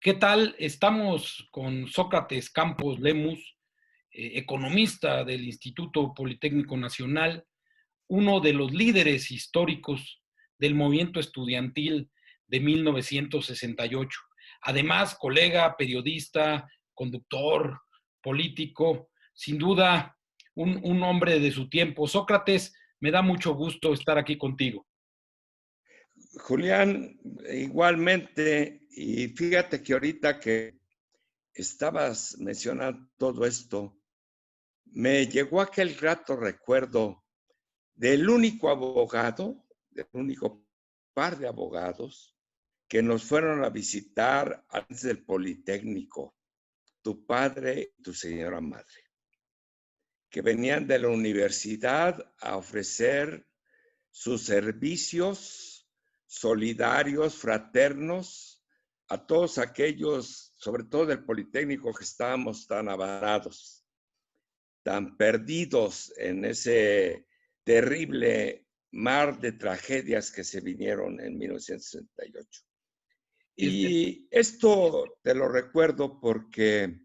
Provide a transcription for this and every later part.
¿Qué tal? Estamos con Sócrates Campos Lemus, economista del Instituto Politécnico Nacional, uno de los líderes históricos del movimiento estudiantil de 1968. Además, colega, periodista, conductor, político, sin duda un hombre de su tiempo. Sócrates, me da mucho gusto estar aquí contigo. Julián, igualmente, y fíjate que ahorita que estabas mencionando todo esto, me llegó aquel grato recuerdo del único abogado, del único par de abogados que nos fueron a visitar antes del Politécnico, tu padre y tu señora madre, que venían de la universidad a ofrecer sus servicios solidarios, fraternos, a todos aquellos, sobre todo del Politécnico, que estábamos tan avarados, tan perdidos en ese terrible mar de tragedias que se vinieron en 1968. Y esto te lo recuerdo porque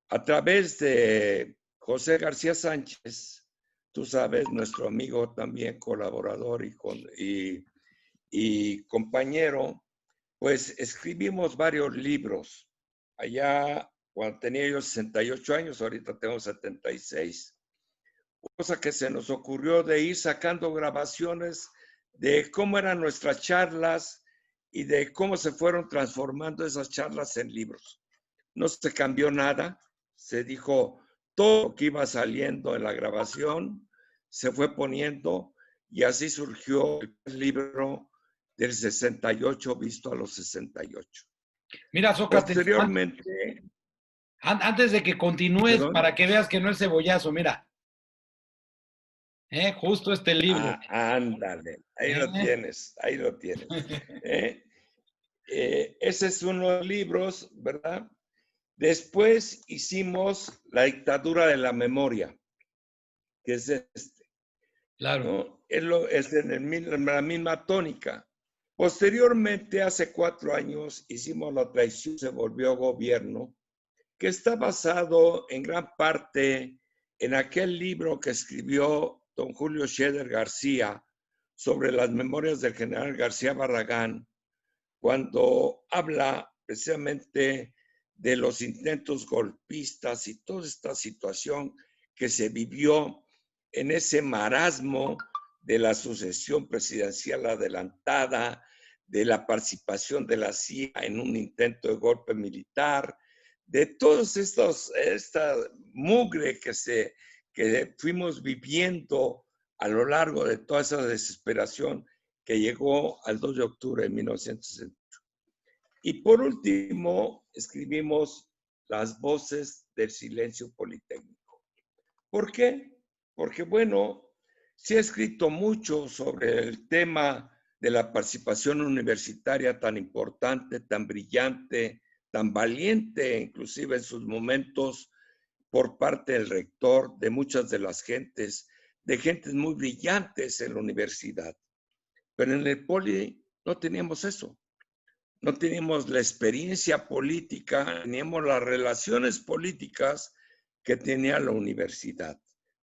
a través de José García Sánchez, tú sabes, nuestro amigo también colaborador y compañero, pues escribimos varios libros. Allá cuando tenía yo 68 años, ahorita tengo 76. Cosa que se nos ocurrió de ir sacando grabaciones de cómo eran nuestras charlas y de cómo se fueron transformando esas charlas en libros. No se cambió nada, se dijo todo lo que iba saliendo en la grabación, se fue poniendo y así surgió el libro del 68 visto a los 68. Mira, Sócrates, Posteriormente, antes de que continúes, perdón. para que veas que no es cebollazo, mira, justo este libro. Ándale, ahí lo ¿Eh? tienes, ahí lo tienes. ¿Eh? Ese es uno de los libros, ¿verdad? Después hicimos La dictadura de la memoria, que es este, Claro. ¿no? Es en la misma tónica. Posteriormente, hace 4 años, hicimos La traición se volvió gobierno, que está basado en gran parte en aquel libro que escribió don Julio Scherer García sobre las memorias del general García Barragán, cuando habla precisamente de los intentos golpistas y toda esta situación que se vivió en ese marasmo de la sucesión presidencial adelantada, de la participación de la CIA en un intento de golpe militar, de todos esta mugre que fuimos viviendo a lo largo de toda esa desesperación que llegó al 2 de octubre de 1960. Y por último, escribimos Las voces del silencio politécnico. ¿Por qué? Porque, bueno, se ha escrito mucho sobre el tema de la participación universitaria tan importante, tan brillante, tan valiente, inclusive en sus momentos, por parte del rector, de muchas de las gentes, de gentes muy brillantes en la universidad. Pero en el Poli no teníamos eso. No teníamos la experiencia política, teníamos las relaciones políticas que tenía la universidad,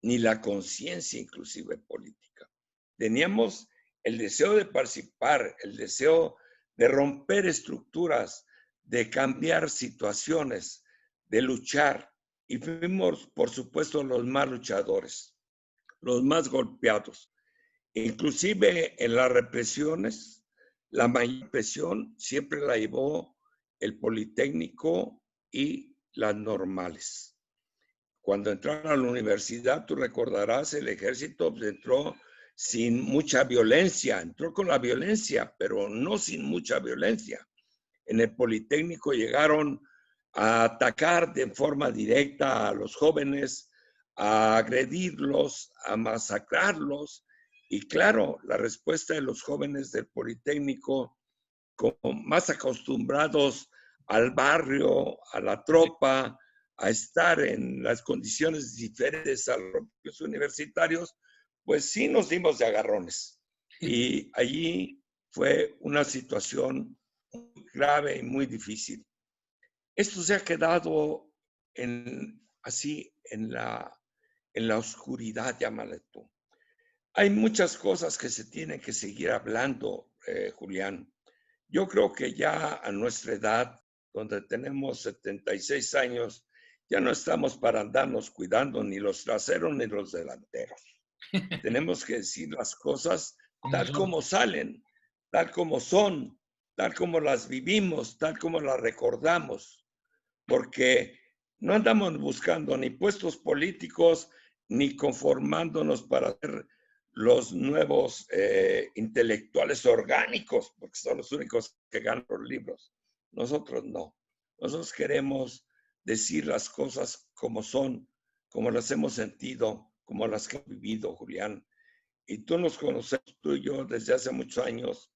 ni la conciencia inclusive política. Teníamos el deseo de participar, el deseo de romper estructuras, de cambiar situaciones, de luchar. Y fuimos, por supuesto, los más luchadores, los más golpeados. Inclusive en las represiones, la mayor presión siempre la llevó el Politécnico y las normales. Cuando entraron a la universidad, tú recordarás, el ejército entró sin mucha violencia, entró con la violencia, pero no sin mucha violencia. En el Politécnico llegaron a atacar de forma directa a los jóvenes, a agredirlos, a masacrarlos. Y claro, la respuesta de los jóvenes del Politécnico, como más acostumbrados al barrio, a la tropa, a estar en las condiciones diferentes a los universitarios, pues sí nos dimos de agarrones. Y allí fue una situación muy grave y muy difícil. esto se ha quedado así en la oscuridad, llámale tú. Hay muchas cosas que se tienen que seguir hablando, Julián. Yo creo que ya a nuestra edad, donde tenemos 76 años, ya no estamos para andarnos cuidando ni los traseros ni los delanteros. Tenemos que decir las cosas Como tal son. como salen, tal como son, tal como las vivimos, tal como las recordamos, porque no andamos buscando ni puestos políticos ni conformándonos para ser los nuevos intelectuales orgánicos, porque son los únicos que ganan los libros. Nosotros no. Nosotros queremos decir las cosas como son, como las hemos sentido, como las que hemos vivido, Julián. Y tú nos conoces, tú y yo, desde hace muchos años,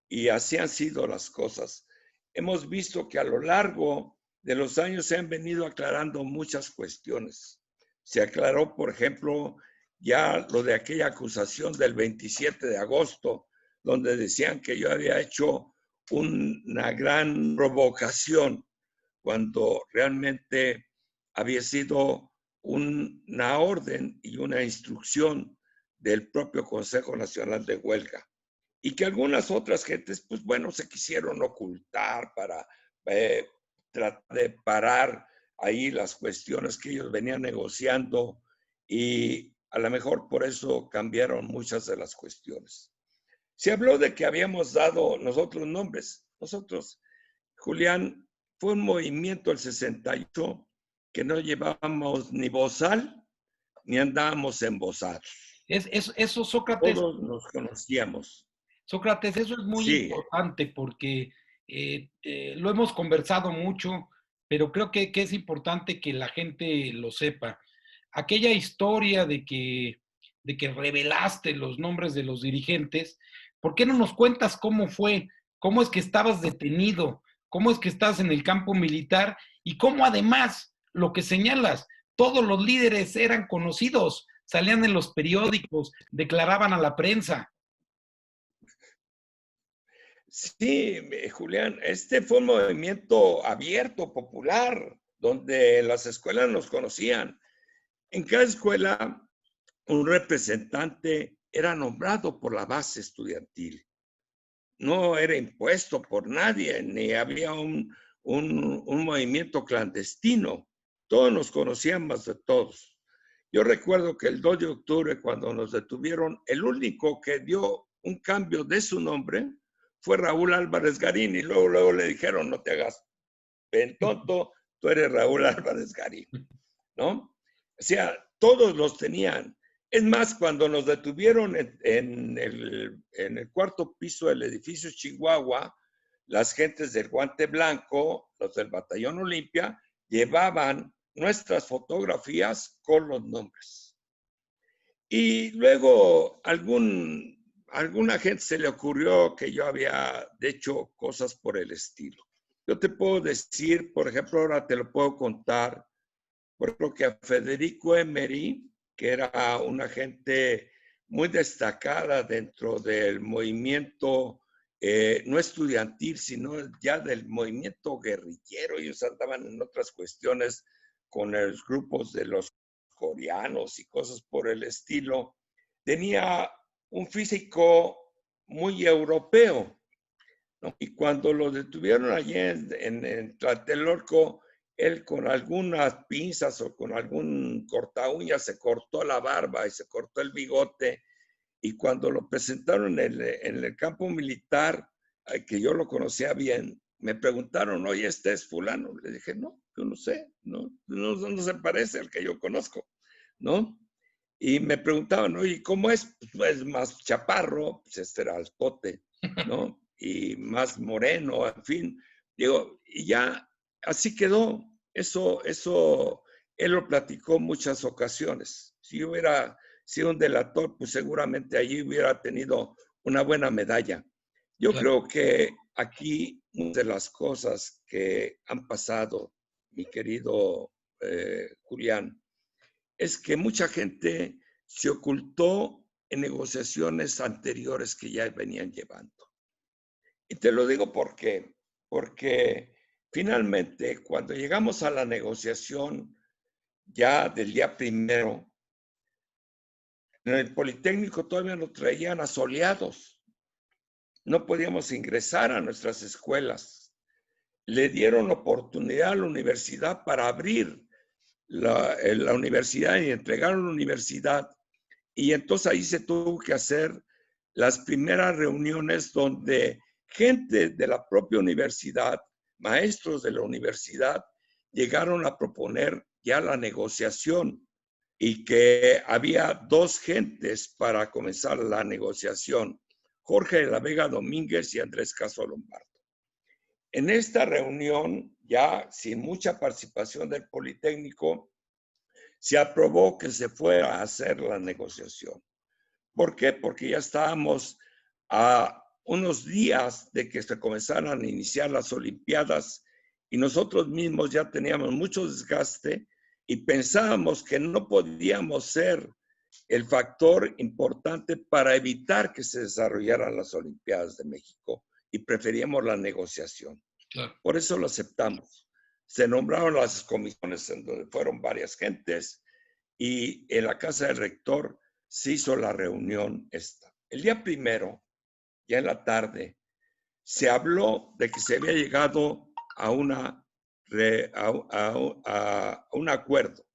y así han sido las cosas. Hemos visto que a lo largo de los años se han venido aclarando muchas cuestiones. Se aclaró, por ejemplo, ya lo de aquella acusación del 27 de agosto, donde decían que yo había hecho una gran provocación cuando realmente había sido una orden y una instrucción del propio Consejo Nacional de Huelga. Y que algunas otras gentes, pues bueno, se quisieron ocultar para tratar de parar ahí las cuestiones que ellos venían negociando y a lo mejor por eso cambiaron muchas de las cuestiones. Se habló de que habíamos dado nosotros nombres. Nosotros, Julián, fue un movimiento el 68 que no llevábamos ni bozal ni andábamos embosados. Eso, Sócrates, Todos nos conocíamos. Sócrates, eso es muy Sí, importante porque lo hemos conversado mucho, pero creo que es importante que la gente lo sepa. Aquella historia de que revelaste los nombres de los dirigentes, ¿por qué no nos cuentas cómo fue? ¿Cómo es que estabas detenido? ¿Cómo es que estás en el campo militar? Y cómo además, lo que señalas, todos los líderes eran conocidos, salían en los periódicos, declaraban a la prensa. sí, Julián, este fue un movimiento abierto, popular, donde las escuelas nos conocían. En cada escuela, un representante era nombrado por la base estudiantil. No era impuesto por nadie, ni había un movimiento clandestino. Todos nos conocíamos de todos. Yo recuerdo que el 2 de octubre, cuando nos detuvieron, el único que dio un cambio de su nombre fue Raúl Álvarez Garín. Y luego le dijeron, no te hagas pen tonto, tú eres Raúl Álvarez Garín, ¿no? O sea, todos los tenían. Es más, cuando nos detuvieron en el cuarto piso del edificio Chihuahua, las gentes del Guante Blanco, los del Batallón Olimpia, llevaban nuestras fotografías con los nombres. Y luego alguna gente se le ocurrió que yo había hecho cosas por el estilo. Yo te puedo decir, por ejemplo, ahora te lo puedo contar, por ejemplo, que a Federico Emery, que era una gente muy destacada dentro del movimiento, no estudiantil, sino ya del movimiento guerrillero. Ellos andaban en otras cuestiones con los grupos de los coreanos y cosas por el estilo. Tenía un físico muy europeo, ¿no? Y cuando lo detuvieron allí en Tlatelolco, él con algunas pinzas o con algún corta uña se cortó la barba y se cortó el bigote. Y cuando lo presentaron en el campo militar, que yo lo conocía bien, me preguntaron, oye, ¿este es fulano? Le dije, no, yo no sé, no se parece al que yo conozco, ¿no? Y me preguntaban, oye, ¿cómo es? Pues es más chaparro, pues este era altote, ¿no? Y más moreno, en fin. Digo, y ya así quedó. Eso, él lo platicó muchas ocasiones. Si yo hubiera sido un delator, pues seguramente allí hubiera tenido una buena medalla. Yo Claro. creo que aquí muchas de las cosas que han pasado, mi querido Julián, es que mucha gente se ocultó en negociaciones anteriores que ya venían llevando. Y te lo digo porque Finalmente, cuando llegamos a la negociación ya del día primero, en el Politécnico todavía nos traían asoleados. No podíamos ingresar a nuestras escuelas. Le dieron oportunidad a la universidad para abrir la universidad y entregaron la universidad. Y entonces ahí se tuvo que hacer las primeras reuniones donde gente de la propia universidad, maestros de la universidad, llegaron a proponer ya la negociación y que había dos gentes para comenzar la negociación, Jorge de la Vega Domínguez y Andrés Caso Lombardo. En esta reunión, ya sin mucha participación del Politécnico, se aprobó que se fuera a hacer la negociación. ¿Por qué? Porque ya estábamos a unos días de que se comenzaran a iniciar las Olimpiadas y nosotros mismos ya teníamos mucho desgaste y pensábamos que no podíamos ser el factor importante para evitar que se desarrollaran las Olimpiadas de México y preferíamos la negociación. Claro. Por eso lo aceptamos. Se nombraron las comisiones en donde fueron varias gentes y en la casa del rector se hizo la reunión esta. El día primero, ya en la tarde, se habló de que se había llegado a un acuerdo.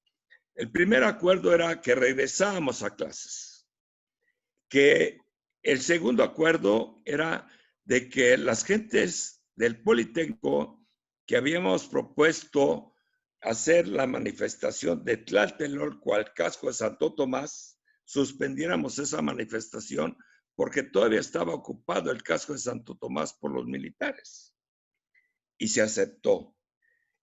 El primer acuerdo era que regresábamos a clases. Que el segundo acuerdo era de que las gentes del Politécnico que habíamos propuesto hacer la manifestación de Tlatelolco al casco de Santo Tomás, suspendiéramos esa manifestación porque todavía estaba ocupado el casco de Santo Tomás por los militares. Y se aceptó.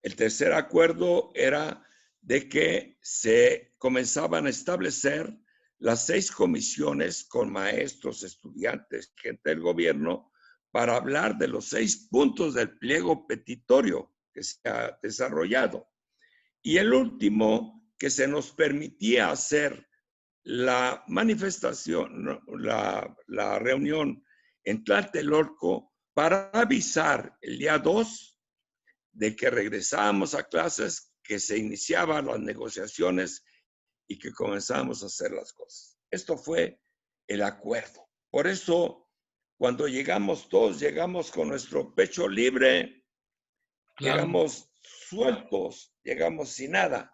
El tercer acuerdo era de que se comenzaban a establecer las 6 comisiones con maestros, estudiantes, gente del gobierno, para hablar de los 6 puntos del pliego petitorio que se ha desarrollado. Y el último, que se nos permitía hacer la manifestación, la reunión en Tlatelolco para avisar el día 2 de que regresábamos a clases, que se iniciaban las negociaciones y que comenzábamos a hacer las cosas. Esto fue el acuerdo. Por eso, cuando llegamos todos, llegamos con nuestro pecho libre, claro. Llegamos sueltos, llegamos sin nada.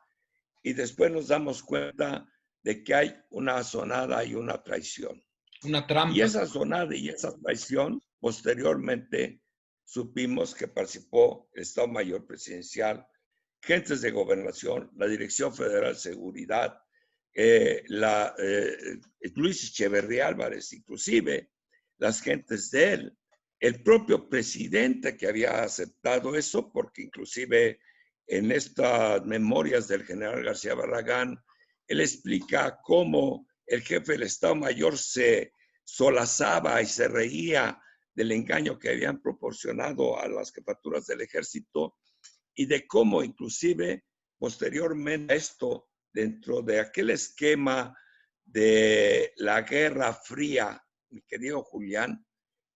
Y después nos damos cuenta de que hay una asonada y una traición. Una trampa. Y esa asonada y esa traición, posteriormente, supimos que participó el Estado Mayor Presidencial, gentes de gobernación, la Dirección Federal de Seguridad, Luis Echeverría Álvarez, inclusive las gentes de él, el propio presidente que había aceptado eso, porque inclusive en estas memorias del general García Barragán, él explica cómo el jefe del Estado Mayor se solazaba y se reía del engaño que habían proporcionado a las jefaturas del ejército y de cómo inclusive posteriormente a esto, dentro de aquel esquema de la Guerra Fría, mi querido Julián,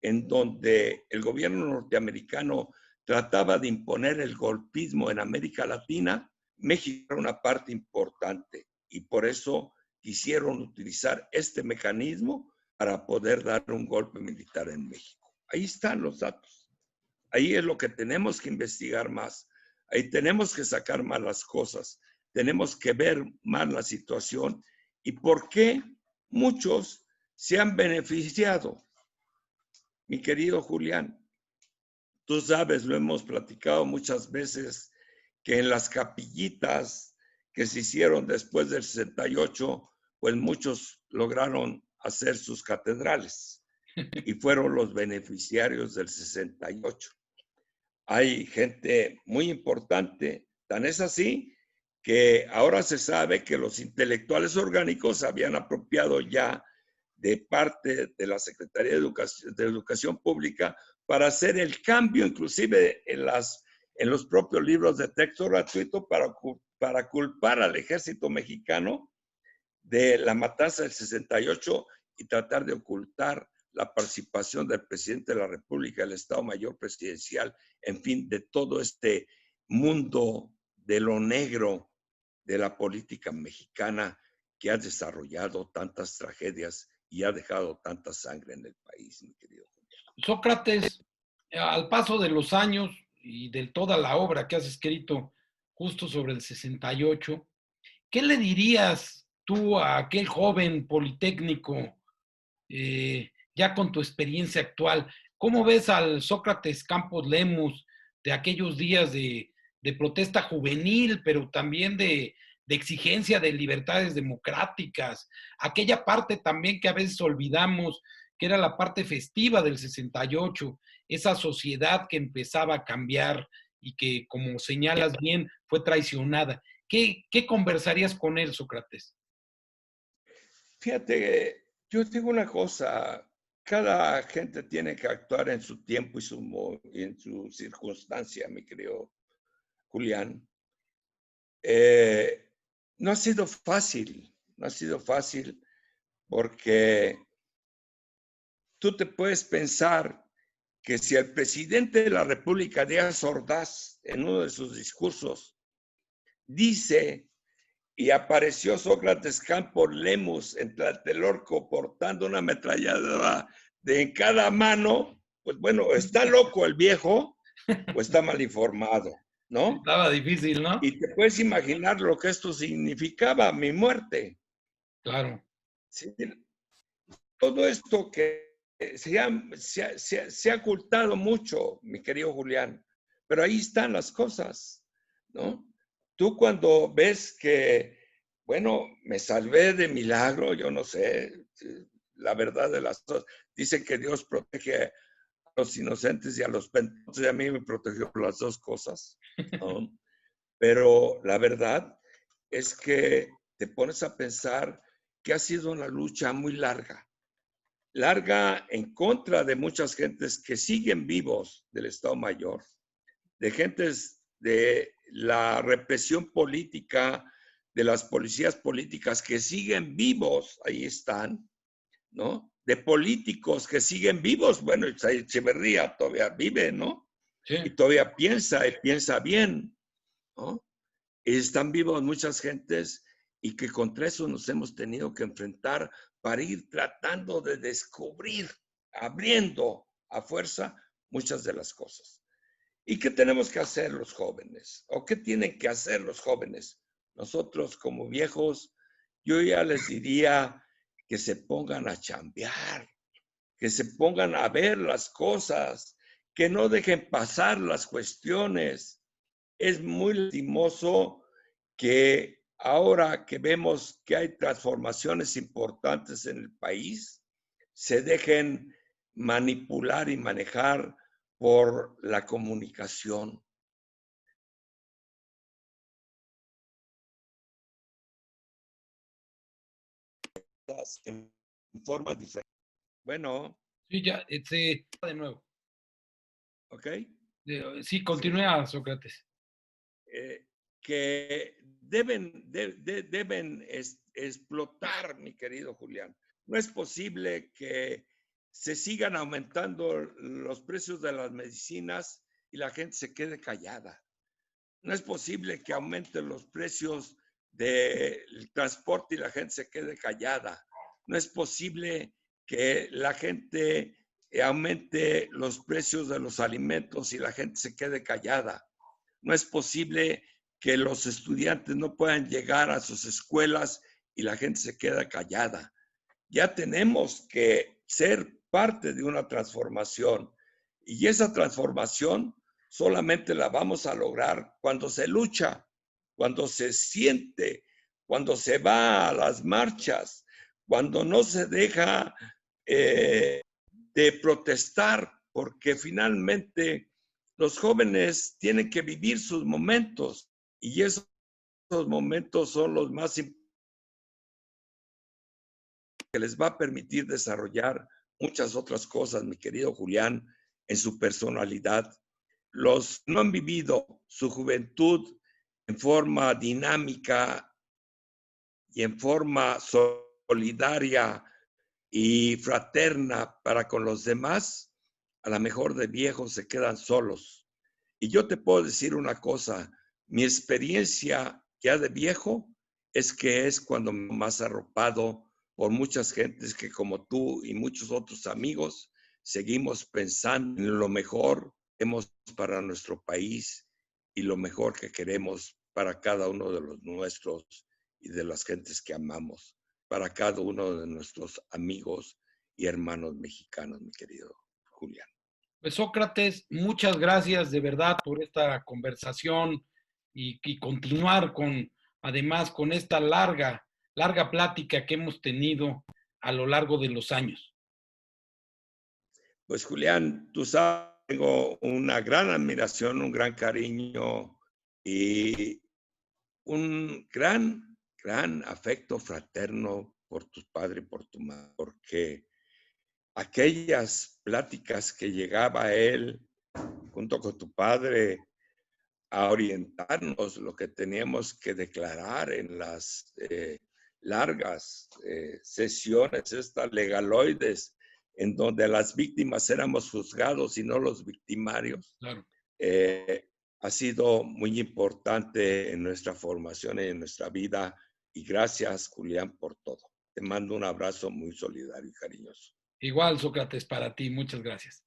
en donde el gobierno norteamericano trataba de imponer el golpismo en América Latina, México era una parte importante y por eso quisieron utilizar este mecanismo para poder dar un golpe militar en México. Ahí están los datos. Ahí es lo que tenemos que investigar más. Ahí tenemos que sacar más las cosas. Tenemos que ver más la situación y por qué muchos se han beneficiado. Mi querido Julián, tú sabes, lo hemos platicado muchas veces, que en las capillitas que se hicieron después del 68, pues muchos lograron hacer sus catedrales y fueron los beneficiarios del 68. Hay gente muy importante, tan es así que ahora se sabe que los intelectuales orgánicos habían apropiado ya de parte de la Secretaría de Educación Pública para hacer el cambio, inclusive en los propios libros de texto gratuito, para culpar al ejército mexicano de la matanza del 68 y tratar de ocultar la participación del presidente de la República, el Estado Mayor Presidencial, en fin, de todo este mundo de lo negro de la política mexicana que ha desarrollado tantas tragedias y ha dejado tanta sangre en el país, mi querido. Sócrates, al paso de los años y de toda la obra que has escrito justo sobre el 68, ¿qué le dirías tú a aquel joven politécnico, ya con tu experiencia actual? ¿Cómo ves al Sócrates Campos Lemus de aquellos días de protesta juvenil, pero también de exigencia de libertades democráticas? Aquella parte también que a veces olvidamos, que era la parte festiva del 68, esa sociedad que empezaba a cambiar y que, como señalas bien, fue traicionada. ¿Qué conversarías con él, Sócrates? Fíjate, yo digo una cosa, cada gente tiene que actuar en su tiempo y en su circunstancia, mi querido Julián. No ha sido fácil, no ha sido fácil porque tú te puedes pensar que si el presidente de la República, Díaz Ordaz, en uno de sus discursos, dice, y apareció Sócrates Campos Lemus en Tlatelolco portando una ametralladora en cada mano, pues bueno, ¿está loco el viejo o está mal informado? ¿No? Estaba difícil, ¿no? Y te puedes imaginar lo que esto significaba, mi muerte. Claro. ¿Sí? Todo esto que se ha ocultado mucho, mi querido Julián, pero ahí están las cosas, ¿no? Tú cuando ves que, bueno, me salvé de milagro, yo no sé, la verdad de las cosas, dicen que Dios protege a los inocentes y a los penitentes, y a mí me protegió por las dos cosas, ¿no? Pero la verdad es que te pones a pensar que ha sido una lucha muy larga en contra de muchas gentes que siguen vivos del Estado Mayor, de gentes de la represión política, de las policías políticas que siguen vivos, ahí están, ¿no? De políticos que siguen vivos, bueno, Echeverría todavía vive, ¿no? Sí. Y todavía piensa y piensa bien, ¿no? Están vivos muchas gentes y que contra eso nos hemos tenido que enfrentar para ir tratando de descubrir, abriendo a fuerza muchas de las cosas. ¿Y qué tenemos que hacer los jóvenes? ¿O qué tienen que hacer los jóvenes? Nosotros como viejos, yo ya les diría que se pongan a chambear, que se pongan a ver las cosas, que no dejen pasar las cuestiones. Es muy lastimoso que ahora que vemos que hay transformaciones importantes en el país, se dejen manipular y manejar por la comunicación. En forma diferente. Bueno, Sí, ya, de nuevo. ¿ok? Sí, Sí. continúa, Sócrates. Que deben explotar, mi querido Julián. No es posible que se sigan aumentando los precios de las medicinas y la gente se quede callada. No es posible que aumenten los precios del transporte y la gente se quede callada. No es posible que la gente aumente los precios de los alimentos y la gente se quede callada. No es posible que los estudiantes no puedan llegar a sus escuelas y la gente se queda callada. Ya tenemos que ser parte de una transformación y esa transformación solamente la vamos a lograr cuando se lucha, cuando se siente, cuando se va a las marchas, cuando no se deja de protestar, porque finalmente los jóvenes tienen que vivir sus momentos y esos momentos son los más importantes que les va a permitir desarrollar muchas otras cosas, mi querido Julián, en su personalidad. Los no han vivido su juventud en forma dinámica y en forma solidaria y fraterna para con los demás, a lo mejor de viejos se quedan solos. Y yo te puedo decir una cosa, mi experiencia ya de viejo es que es cuando más arropado por muchas gentes que como tú y muchos otros amigos seguimos pensando en lo mejor que queremos para nuestro país y lo mejor que queremos para cada uno de los nuestros y de las gentes que amamos, para cada uno de nuestros amigos y hermanos mexicanos, mi querido Julián. Pues Sócrates, muchas gracias de verdad por esta conversación y continuar con, además, con esta larga plática que hemos tenido a lo largo de los años. Pues Julián, tú sabes, tengo una gran admiración, un gran cariño y un gran afecto fraterno por tu padre y por tu madre, porque aquellas pláticas que llegaba él junto con tu padre a orientarnos lo que teníamos que declarar en las largas sesiones, estas legaloides, en donde las víctimas éramos juzgados y no los victimarios, Claro. eh, ha sido muy importante en nuestra formación y en nuestra vida. Y gracias, Julián, por todo. Te mando un abrazo muy solidario y cariñoso. Igual, Sócrates, para ti. Muchas gracias.